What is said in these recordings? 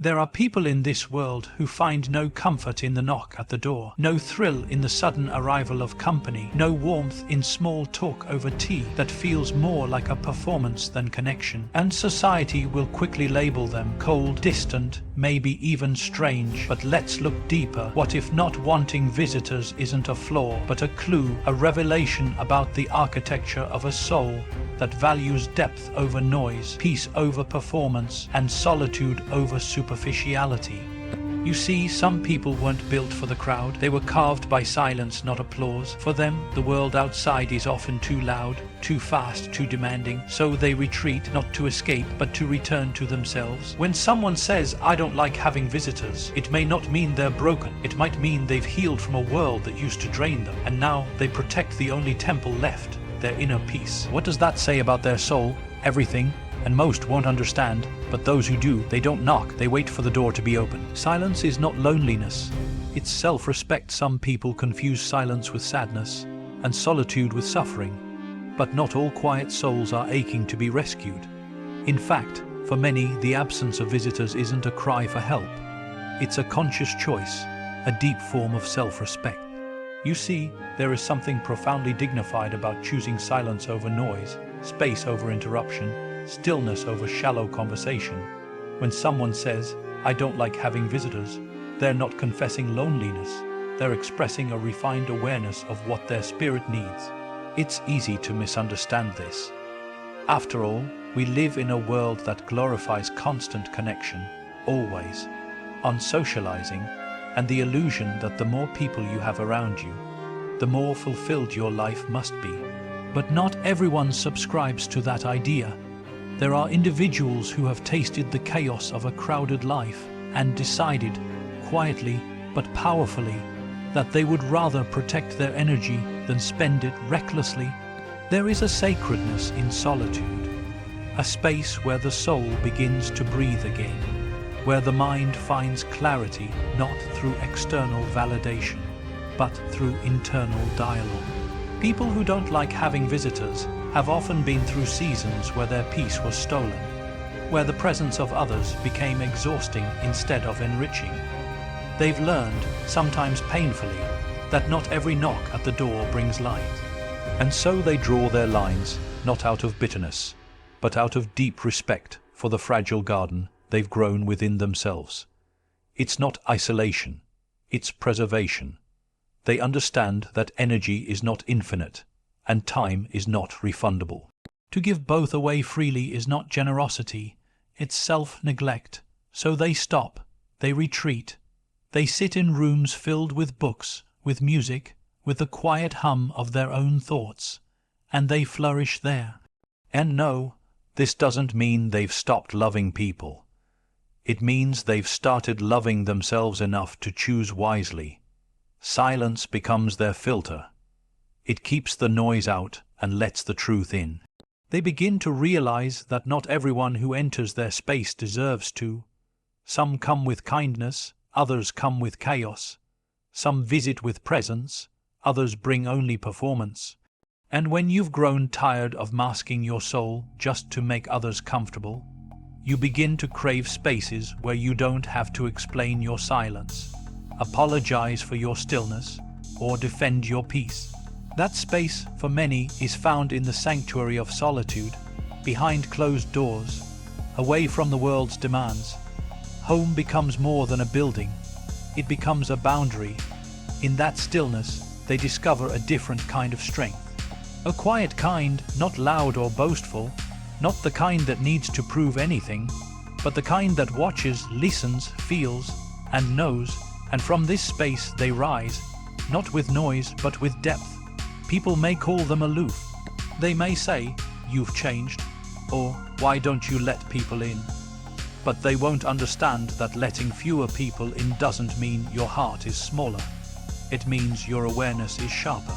There are people in this world who find no comfort in the knock at the door, no thrill in the sudden arrival of company, no warmth in small talk over tea that feels more like a performance than connection. And society will quickly label them cold, distant, maybe even strange. But let's look deeper. What if not wanting visitors isn't a flaw, but a clue, a revelation about the architecture of a soul that values depth over noise, peace over performance, and solitude over superficiality? You see, some people weren't built for the crowd. They were carved by silence, not applause. For them, the world outside is often too loud, too fast, too demanding. So they retreat, not to escape, but to return to themselves. When someone says, "I don't like having visitors," it may not mean they're broken. It might mean they've healed from a world that used to drain them, and now they protect the only temple left, their inner peace. What does that say about their soul? Everything. And most won't understand, but those who do, they don't knock, they wait for the door to be open. Silence is not loneliness, it's self-respect. Some people confuse silence with sadness, and solitude with suffering. But not all quiet souls are aching to be rescued. In fact, for many, the absence of visitors isn't a cry for help. It's a conscious choice, a deep form of self-respect. You see, there is something profoundly dignified about choosing silence over noise, space over interruption, stillness over shallow conversation. When someone says, "I don't like having visitors," they're not confessing loneliness. They're expressing a refined awareness of what their spirit needs. It's easy to misunderstand this. After all, we live in a world that glorifies constant connection, always, on socializing, and the illusion that the more people you have around you, the more fulfilled your life must be. But not everyone subscribes to that idea. There are individuals who have tasted the chaos of a crowded life and decided, quietly but powerfully, that they would rather protect their energy than spend it recklessly. There is a sacredness in solitude, a space where the soul begins to breathe again, where the mind finds clarity not through external validation, but through internal dialogue. People who don't like having visitors have often been through seasons where their peace was stolen, where the presence of others became exhausting instead of enriching. They've learned, sometimes painfully, that not every knock at the door brings light. And so they draw their lines, not out of bitterness, but out of deep respect for the fragile garden they've grown within themselves. It's not isolation, it's preservation. They understand that energy is not infinite, and time is not refundable. To give both away freely is not generosity, it's self-neglect. So they stop, they retreat, they sit in rooms filled with books, with music, with the quiet hum of their own thoughts, and they flourish there. And no, this doesn't mean they've stopped loving people. It means they've started loving themselves enough to choose wisely. Silence becomes their filter. It keeps the noise out and lets the truth in. They begin to realize that not everyone who enters their space deserves to. Some come with kindness, others come with chaos. Some visit with presence, others bring only performance. And when you've grown tired of masking your soul just to make others comfortable, you begin to crave spaces where you don't have to explain your silence, apologize for your stillness, or defend your peace. That space, for many, is found in the sanctuary of solitude, behind closed doors, away from the world's demands. Home becomes more than a building. It becomes a boundary. In that stillness, they discover a different kind of strength. A quiet kind, not loud or boastful, not the kind that needs to prove anything, but the kind that watches, listens, feels, and knows. And from this space they rise, not with noise, but with depth. People may call them aloof. They may say, "You've changed," or "Why don't you let people in?" But they won't understand that letting fewer people in doesn't mean your heart is smaller. It means your awareness is sharper.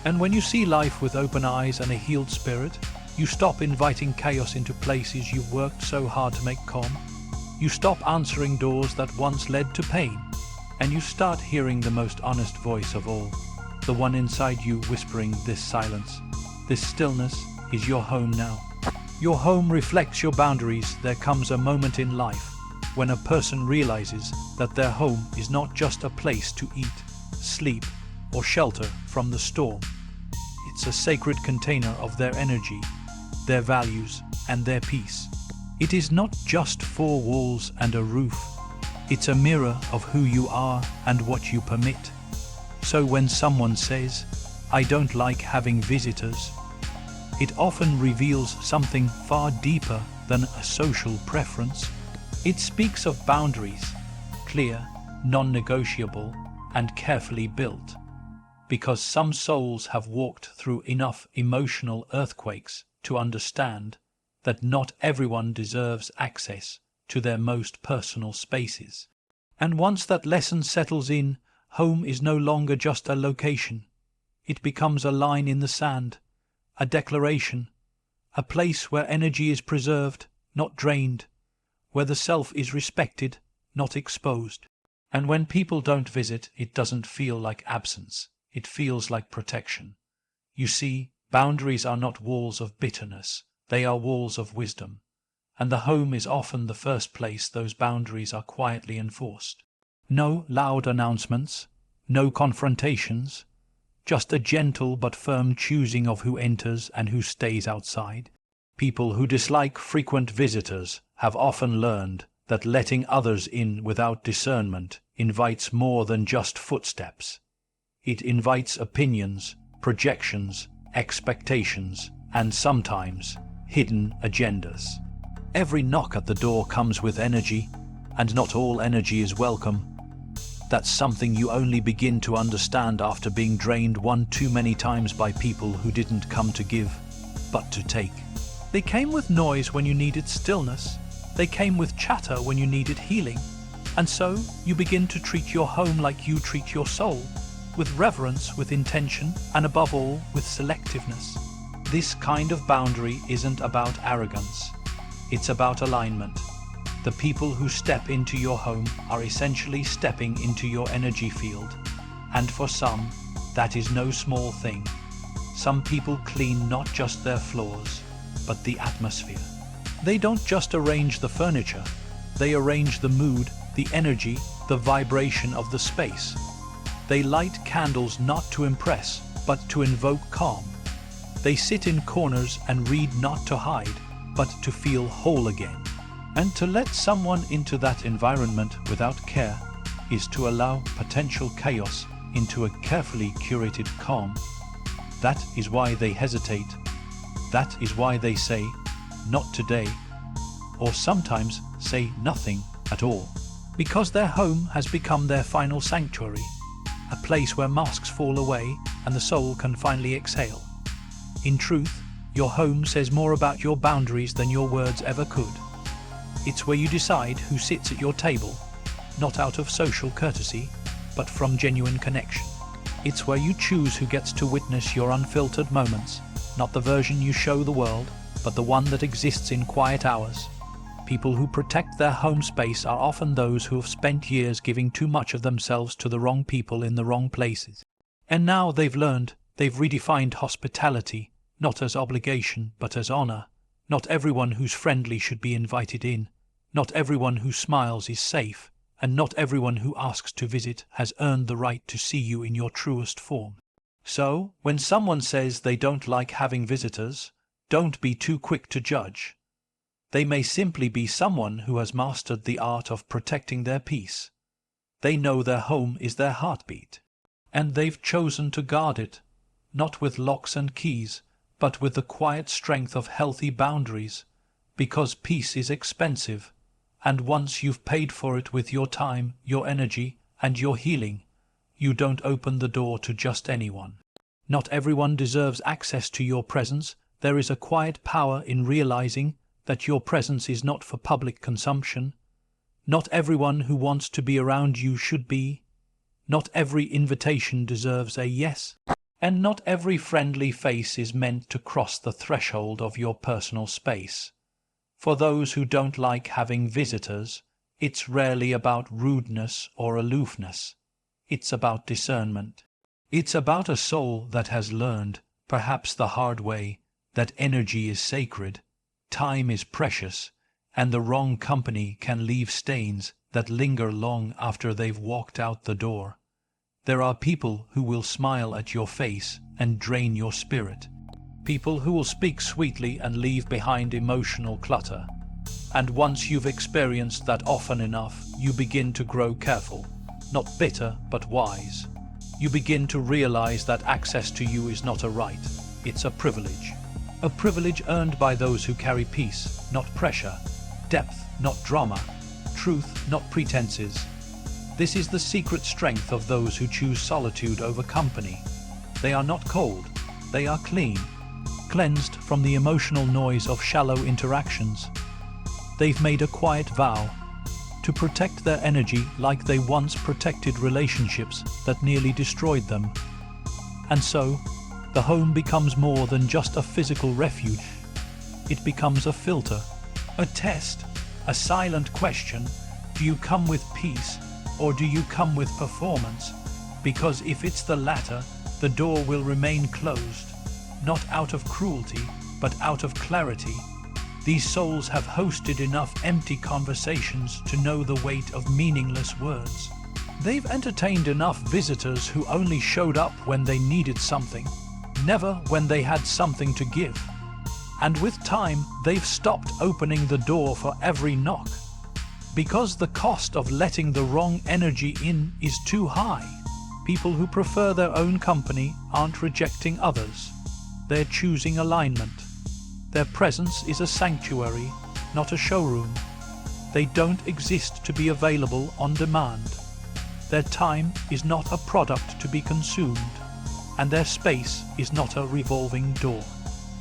And when you see life with open eyes and a healed spirit, you stop inviting chaos into places you've worked so hard to make calm. You stop answering doors that once led to pain, and you start hearing the most honest voice of all, the one inside you whispering this silence. This stillness is your home now. Your home reflects your boundaries. There comes a moment in life when a person realizes that their home is not just a place to eat, sleep, or shelter from the storm. It's a sacred container of their energy, their values, and their peace. It is not just four walls and a roof. It's a mirror of who you are and what you permit. So when someone says, "I don't like having visitors," it often reveals something far deeper than a social preference. It speaks of boundaries, clear, non-negotiable, and carefully built. Because some souls have walked through enough emotional earthquakes to understand that not everyone deserves access to their most personal spaces. And once that lesson settles in, home is no longer just a location. It becomes a line in the sand, a declaration, a place where energy is preserved, not drained, where the self is respected, not exposed. And when people don't visit, it doesn't feel like absence. It feels like protection. You see, boundaries are not walls of bitterness. They are walls of wisdom. And the home is often the first place those boundaries are quietly enforced. No loud announcements, no confrontations, just a gentle but firm choosing of who enters and who stays outside. People who dislike frequent visitors have often learned that letting others in without discernment invites more than just footsteps. It invites opinions, projections, expectations, and sometimes hidden agendas. Every knock at the door comes with energy, and not all energy is welcome. That's something you only begin to understand after being drained one too many times by people who didn't come to give, but to take. They came with noise when you needed stillness. They came with chatter when you needed healing. And so you begin to treat your home like you treat your soul, with reverence, with intention, and above all, with selectiveness. This kind of boundary isn't about arrogance. It's about alignment. The people who step into your home are essentially stepping into your energy field. And for some, that is no small thing. Some people clean not just their floors, but the atmosphere. They don't just arrange the furniture. They arrange the mood, the energy, the vibration of the space. They light candles not to impress, but to invoke calm. They sit in corners and read not to hide, but to feel whole again. And to let someone into that environment without care is to allow potential chaos into a carefully curated calm. That is why they hesitate. That is why they say, "Not today," or sometimes say nothing at all. Because their home has become their final sanctuary, a place where masks fall away and the soul can finally exhale. In truth, your home says more about your boundaries than your words ever could. It's where you decide who sits at your table, not out of social courtesy, but from genuine connection. It's where you choose who gets to witness your unfiltered moments, not the version you show the world, but the one that exists in quiet hours. People who protect their home space are often those who have spent years giving too much of themselves to the wrong people in the wrong places. And now they've redefined hospitality, not as obligation, but as honor. Not everyone who's friendly should be invited in. Not everyone who smiles is safe, and not everyone who asks to visit has earned the right to see you in your truest form. So, when someone says they don't like having visitors, don't be too quick to judge. They may simply be someone who has mastered the art of protecting their peace. They know their home is their heartbeat, and they've chosen to guard it, not with locks and keys, but with the quiet strength of healthy boundaries, because peace is expensive, and once you've paid for it with your time, your energy, and your healing, you don't open the door to just anyone. Not everyone deserves access to your presence. There is a quiet power in realizing that your presence is not for public consumption. Not everyone who wants to be around you should be. Not every invitation deserves a yes. And not every friendly face is meant to cross the threshold of your personal space. For those who don't like having visitors, it's rarely about rudeness or aloofness. It's about discernment. It's about a soul that has learned, perhaps the hard way, that energy is sacred, time is precious, and the wrong company can leave stains that linger long after they've walked out the door. There are people who will smile at your face and drain your spirit. People who will speak sweetly and leave behind emotional clutter. And once you've experienced that often enough, you begin to grow careful, not bitter but wise. You begin to realize that access to you is not a right, it's a privilege. A privilege earned by those who carry peace, not pressure, depth, not drama, truth, not pretenses. This is the secret strength of those who choose solitude over company. They are not cold, they are clean, cleansed from the emotional noise of shallow interactions. They've made a quiet vow to protect their energy like they once protected relationships that nearly destroyed them. And so, the home becomes more than just a physical refuge. It becomes a filter, a test, a silent question. Do you come with peace, or do you come with performance? Because if it's the latter, the door will remain closed, not out of cruelty, but out of clarity. These souls have hosted enough empty conversations to know the weight of meaningless words. They've entertained enough visitors who only showed up when they needed something, never when they had something to give. And with time, they've stopped opening the door for every knock. Because the cost of letting the wrong energy in is too high. People who prefer their own company aren't rejecting others. They're choosing alignment. Their presence is a sanctuary, not a showroom. They don't exist to be available on demand. Their time is not a product to be consumed, and their space is not a revolving door.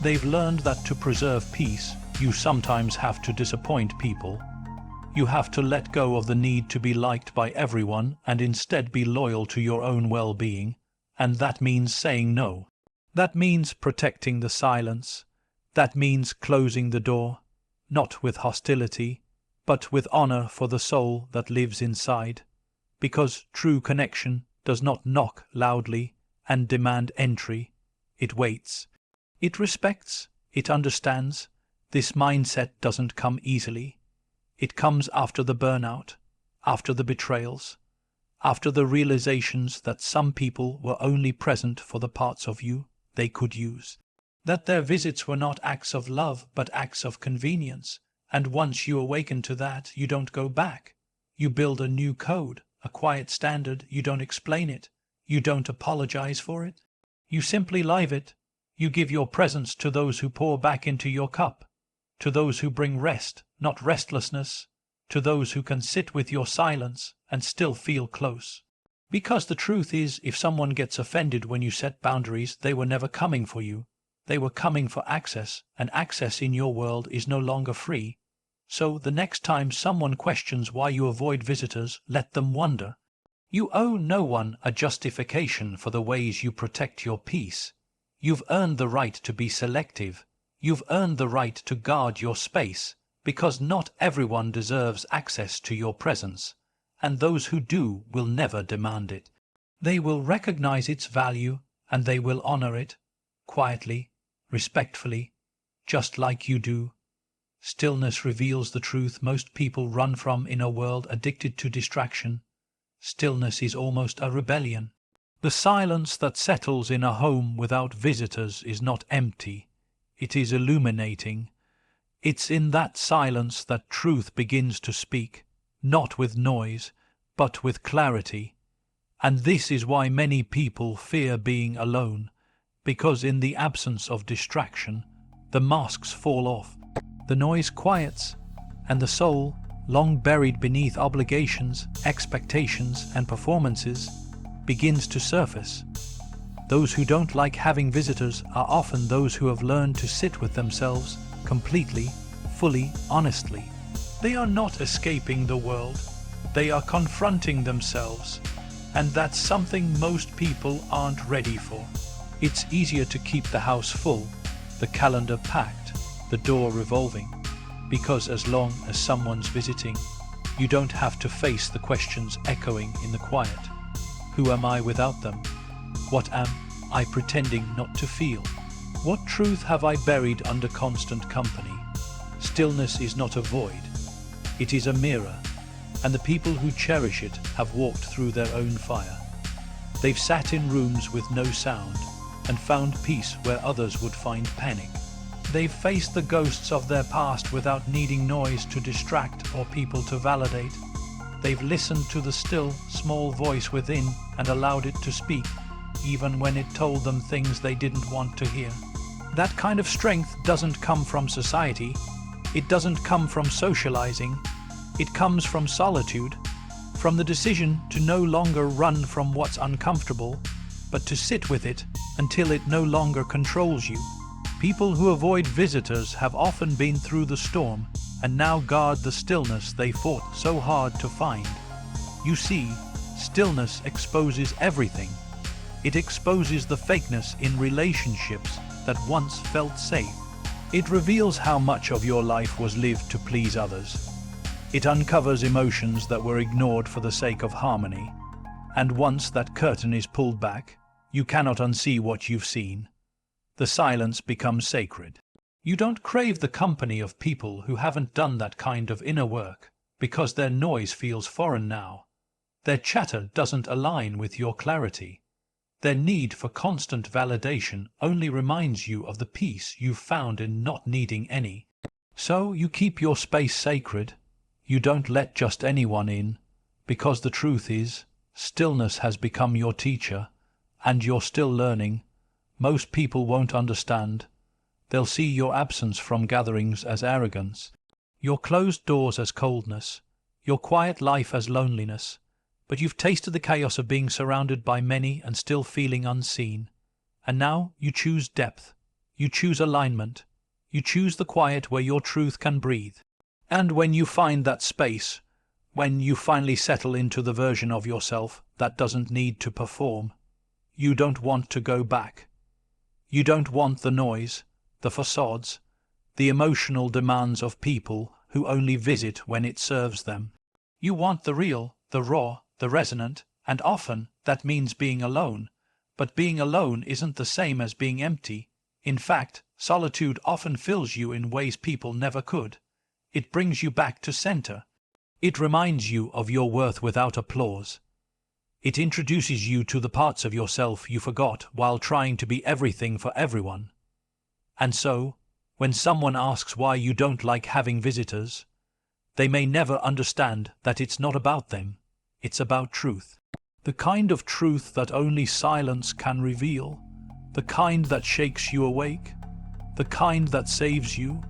They've learned that to preserve peace, you sometimes have to disappoint people. You have to let go of the need to be liked by everyone and instead be loyal to your own well-being, and that means saying no. That means protecting the silence. That means closing the door, not with hostility, but with honor for the soul that lives inside. Because true connection does not knock loudly and demand entry. It waits. It respects. It understands. This mindset doesn't come easily. It comes after the burnout, after the betrayals, after the realizations that some people were only present for the parts of you they could use. That their visits were not acts of love but acts of convenience, and once you awaken to that, you don't go back. You build a new code, a quiet standard. You don't explain it. You don't apologize for it. You simply live it. You give your presence to those who pour back into your cup, to those who bring rest, not restlessness, to those who can sit with your silence and still feel close. Because the truth is, if someone gets offended when you set boundaries, they were never coming for you. They were coming for access, and access in your world is no longer free. So the next time someone questions why you avoid visitors, let them wonder. You owe no one a justification for the ways you protect your peace. You've earned the right to be selective. You've earned the right to guard your space, because not everyone deserves access to your presence, and those who do will never demand it. They will recognize its value, and they will honor it, quietly, respectfully, just like you do. Stillness reveals the truth most people run from in a world addicted to distraction. Stillness is almost a rebellion. The silence that settles in a home without visitors is not empty. It is illuminating. It's in that silence that truth begins to speak, not with noise, but with clarity. And this is why many people fear being alone, because in the absence of distraction, the masks fall off, the noise quiets, and the soul, long buried beneath obligations, expectations, and performances, begins to surface. Those who don't like having visitors are often those who have learned to sit with themselves completely, fully, honestly. They are not escaping the world. They are confronting themselves. And that's something most people aren't ready for. It's easier to keep the house full, the calendar packed, the door revolving, because as long as someone's visiting, you don't have to face the questions echoing in the quiet. Who am I without them? What am I pretending not to feel? What truth have I buried under constant company? Stillness is not a void. It is a mirror, and the people who cherish it have walked through their own fire. They've sat in rooms with no sound and found peace where others would find panic. They've faced the ghosts of their past without needing noise to distract or people to validate. They've listened to the still, small voice within and allowed it to speak, even when it told them things they didn't want to hear. That kind of strength doesn't come from society. It doesn't come from socializing. It comes from solitude, from the decision to no longer run from what's uncomfortable, but to sit with it until it no longer controls you. People who avoid visitors have often been through the storm and now guard the stillness they fought so hard to find. You see, stillness exposes everything. It exposes the fakeness in relationships that once felt safe. It reveals how much of your life was lived to please others. It uncovers emotions that were ignored for the sake of harmony. And once that curtain is pulled back, you cannot unsee what you've seen. The silence becomes sacred. You don't crave the company of people who haven't done that kind of inner work, because their noise feels foreign now. Their chatter doesn't align with your clarity. Their need for constant validation only reminds you of the peace you've found in not needing any. So you keep your space sacred. You don't let just anyone in, because the truth is, stillness has become your teacher, and you're still learning. Most people won't understand. They'll see your absence from gatherings as arrogance, your closed doors as coldness, your quiet life as loneliness. But you've tasted the chaos of being surrounded by many and still feeling unseen. And now you choose depth. You choose alignment. You choose the quiet where your truth can breathe. And when you find that space, when you finally settle into the version of yourself that doesn't need to perform, you don't want to go back. You don't want the noise, the facades, the emotional demands of people who only visit when it serves them. You want the real, the raw, the resonant, and often that means being alone. But being alone isn't the same as being empty. In fact, solitude often fills you in ways people never could. It brings you back to center. It reminds you of your worth without applause. It introduces you to the parts of yourself you forgot while trying to be everything for everyone. And so, when someone asks why you don't like having visitors, they may never understand that it's not about them. It's about truth. The kind of truth that only silence can reveal. The kind that shakes you awake. The kind that saves you.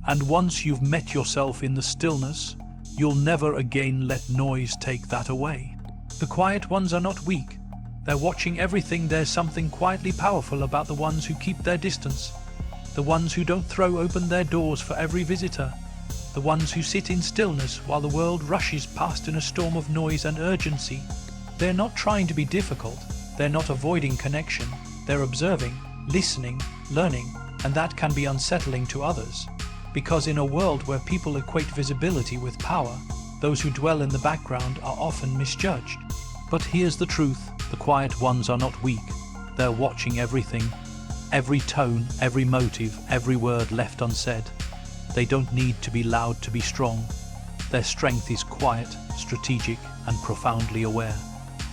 And once you've met yourself in the stillness, you'll never again let noise take that away. The quiet ones are not weak. They're watching everything. There's something quietly powerful about the ones who keep their distance. The ones who don't throw open their doors for every visitor. The ones who sit in stillness while the world rushes past in a storm of noise and urgency. They're not trying to be difficult. They're not avoiding connection. They're observing, listening, learning, and that can be unsettling to others. Because in a world where people equate visibility with power, those who dwell in the background are often misjudged. But here's the truth. The quiet ones are not weak. They're watching everything. Every tone, every motive, every word left unsaid. They don't need to be loud to be strong. Their strength is quiet, strategic, and profoundly aware.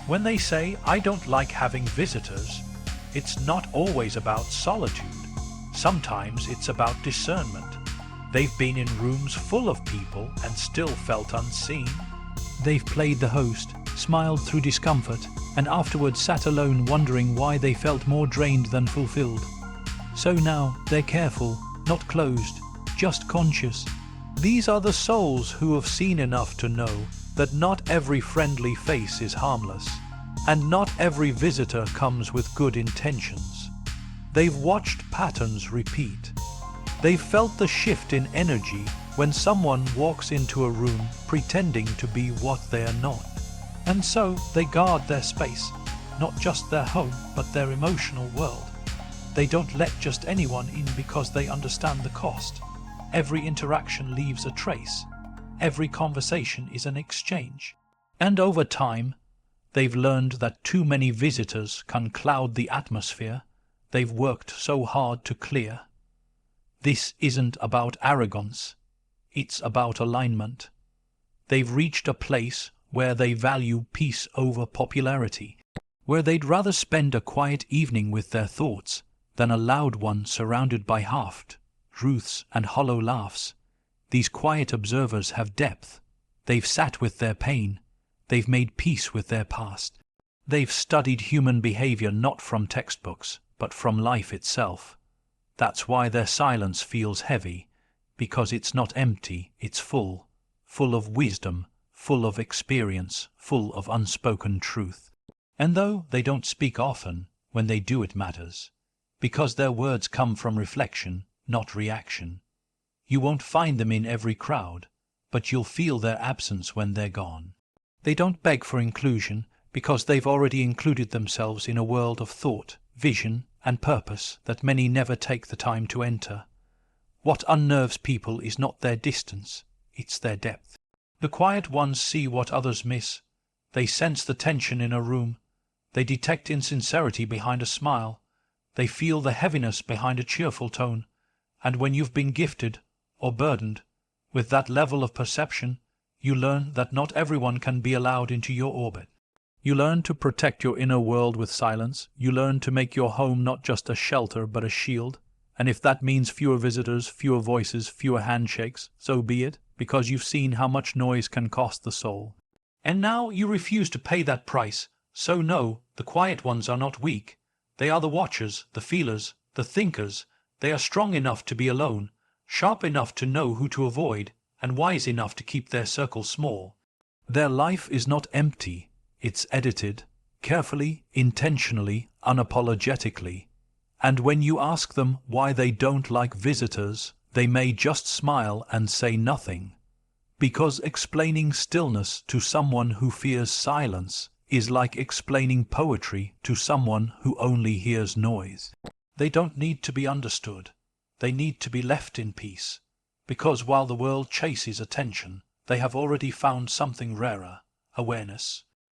When they say, "I don't like having visitors," it's not always about solitude. Sometimes it's about discernment. They've been in rooms full of people and still felt unseen. They've played the host, smiled through discomfort, and afterwards sat alone wondering why they felt more drained than fulfilled. So now they're careful, not closed, just conscious. These are the souls who have seen enough to know that not every friendly face is harmless, and not every visitor comes with good intentions. They've watched patterns repeat. They've felt the shift in energy when someone walks into a room pretending to be what they are not. And so they guard their space, not just their home, but their emotional world. They don't let just anyone in because they understand the cost. Every interaction leaves a trace. Every conversation is an exchange. And over time, they've learned that too many visitors can cloud the atmosphere they've worked so hard to clear. This isn't about arrogance. It's about alignment. They've reached a place where they value peace over popularity, where they'd rather spend a quiet evening with their thoughts than a loud one surrounded by half-truths and hollow laughs. These quiet observers have depth. They've sat with their pain. They've made peace with their past. They've studied human behavior not from textbooks, but from life itself. That's why their silence feels heavy, because it's not empty, it's full of wisdom, full of experience, full of unspoken truth. And though they don't speak often, when they do it matters, because their words come from reflection, not reaction. You won't find them in every crowd, but you'll feel their absence when they're gone. They don't beg for inclusion, because they've already included themselves in a world of thought, vision, and purpose that many never take the time to enter. What unnerves people is not their distance, it's their depth. The quiet ones see what others miss. They sense the tension in a room. They detect insincerity behind a smile. They feel the heaviness behind a cheerful tone. And when you've been gifted, or burdened, with that level of perception, you learn that not everyone can be allowed into your orbit. You learn to protect your inner world with silence. You learn to make your home not just a shelter but a shield. And if that means fewer visitors, fewer voices, fewer handshakes, so be it, because you've seen how much noise can cost the soul. And now you refuse to pay that price. So no, the quiet ones are not weak. They are the watchers, the feelers, the thinkers. They are strong enough to be alone, sharp enough to know who to avoid, and wise enough to keep their circle small. Their life is not empty. It's edited, carefully, intentionally, unapologetically. And when you ask them why they don't like visitors, they may just smile and say nothing. Because explaining stillness to someone who fears silence is like explaining poetry to someone who only hears noise. They don't need to be understood. They need to be left in peace. Because while the world chases attention, they have already found something rarer, awareness.